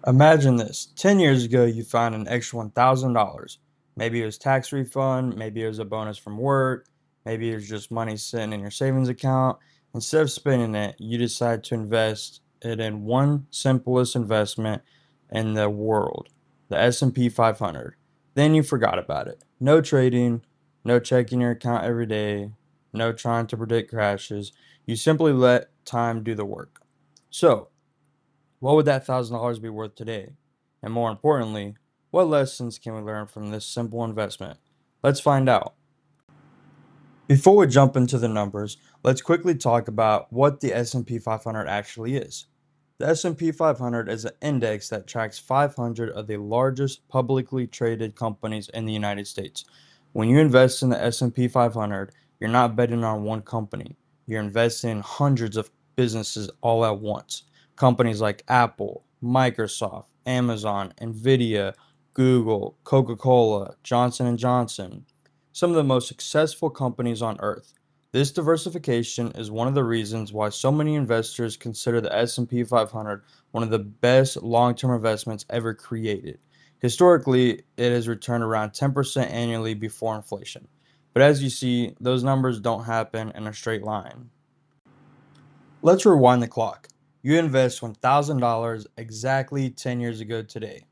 Imagine this. 10 years ago, you found an extra $1,000. Maybe it was tax refund, maybe it was a bonus from work, maybe it was just money sitting in your savings account. Instead of spending it, you decide to invest it in one simplest investment in the world, the S&P 500. Then you forgot about it. No trading, no checking your account every day, no trying to predict crashes. You simply let time do the work. So, what would that $1,000 be worth today? And more importantly, what lessons can we learn from this simple investment? Let's find out. Before we jump into the numbers, let's quickly talk about what the S&P 500 actually is. The S&P 500 is an index that tracks 500 of the largest publicly traded companies in the United States. When you invest in the S&P 500, you're not betting on one company. You're investing in hundreds of businesses all at once. Companies like Apple, Microsoft, Amazon, Nvidia, Google, Coca-Cola, Johnson& Johnson, some of the most successful companies on earth. This diversification is one of the reasons why so many investors consider the S&P 500 one of the best long-term investments ever created. Historically, it has returned around 10% annually before inflation. But as you see, those numbers don't happen in a straight line. Let's rewind the clock. You invest $1,000 exactly 10 years ago today.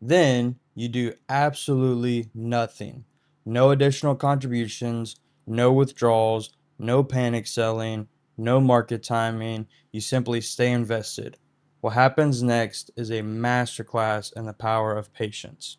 Then you do absolutely nothing. No additional contributions, no withdrawals, no panic selling, no market timing. You simply stay invested. What happens next is a masterclass in the power of patience.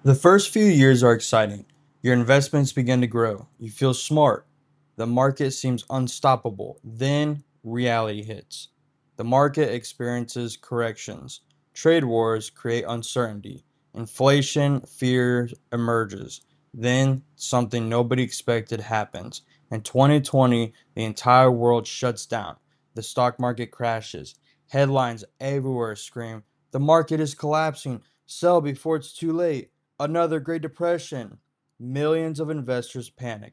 The first few years are exciting. Your investments begin to grow. You feel smart. The market seems unstoppable. Then reality hits. The market experiences corrections. Trade wars create uncertainty. Inflation fear emerges. Then something nobody expected happens. In 2020, the entire world shuts down. The stock market crashes. Headlines everywhere scream, "The market is collapsing. Sell before it's too late." Another Great Depression. Millions of investors panic.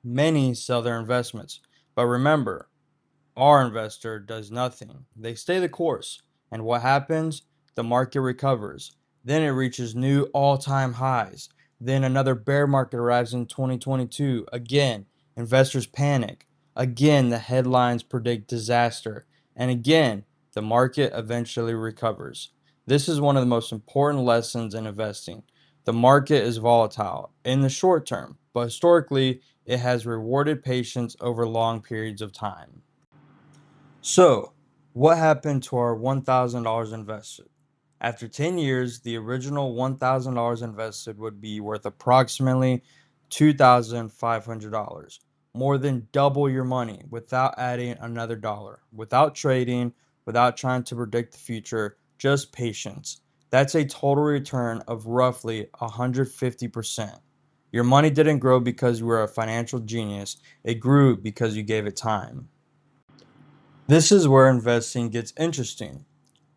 Many sell their investments. But remember, our investor does nothing. They stay the course. And what happens? The market recovers. Then it reaches new all-time highs. Then another bear market arrives in 2022. Again, investors panic. Again, the headlines predict disaster. And again, the market eventually recovers. This is one of the most important lessons in investing. The market is volatile in the short term, but historically, it has rewarded patience over long periods of time. So, what happened to our $1,000 invested? After 10 years, the original $1,000 invested would be worth approximately $2,500, more than double your money without adding another dollar, without trading, without trying to predict the future, just patience. That's a total return of roughly 150%. Your money didn't grow because you were a financial genius, it grew because you gave it time. This is where investing gets interesting.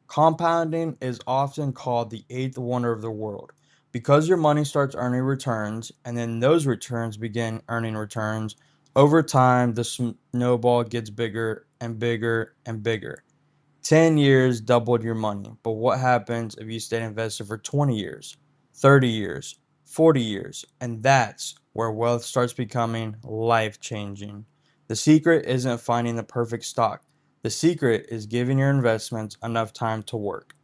Compounding is often called the eighth wonder of the world because your money starts earning returns and then those returns begin earning returns. Over time, the snowball gets bigger and bigger and bigger. 10 years doubled your money, but what happens if you stay invested for 20 years, 30 years, 40 years? And that's where wealth starts becoming life changing. The secret isn't finding the perfect stock, the secret is giving your investments enough time to work.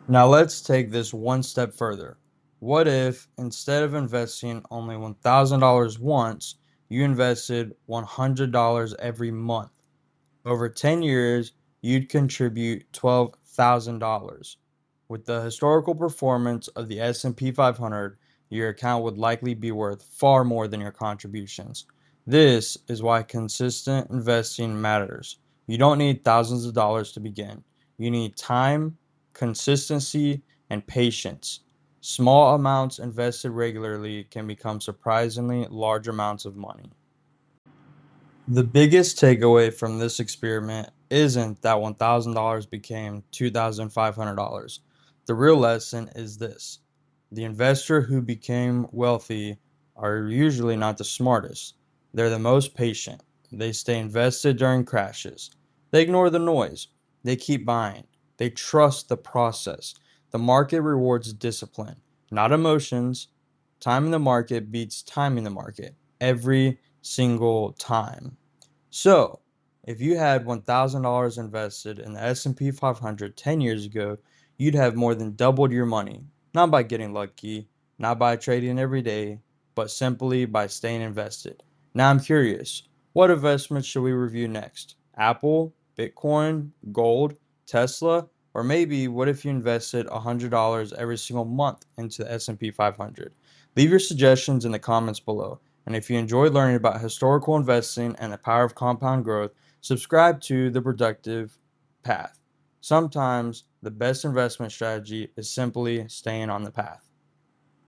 Now let's take this one step further. What if instead of investing only $1,000 once, you invested $100 every month? Over 10 years, you'd contribute $12,000. With the historical performance of the S&P 500, your account would likely be worth far more than your contributions. This is why consistent investing matters. You don't need thousands of dollars to begin. You need time, consistency, and patience. Small amounts invested regularly can become surprisingly large amounts of money. The biggest takeaway from this experiment isn't that $1,000 became $2,500. The real lesson is this: the investor who became wealthy are usually not the smartest. They're the most patient. They stay invested during crashes. They ignore the noise. They keep buying. They trust the process. The market rewards discipline, not emotions. Time in the market beats timing the market every single time. So, if you had $1,000 invested in the S&P 500 10 years ago, you'd have more than doubled your money, not by getting lucky, not by trading every day, but simply by staying invested. Now I'm curious, what investments should we review next? Apple, Bitcoin, gold, Tesla, or maybe what if you invested $100 every single month into the S&P 500? Leave your suggestions in the comments below. And if you enjoyed learning about historical investing and the power of compound growth, subscribe to The Productive Path. Sometimes the best investment strategy is simply staying on the path.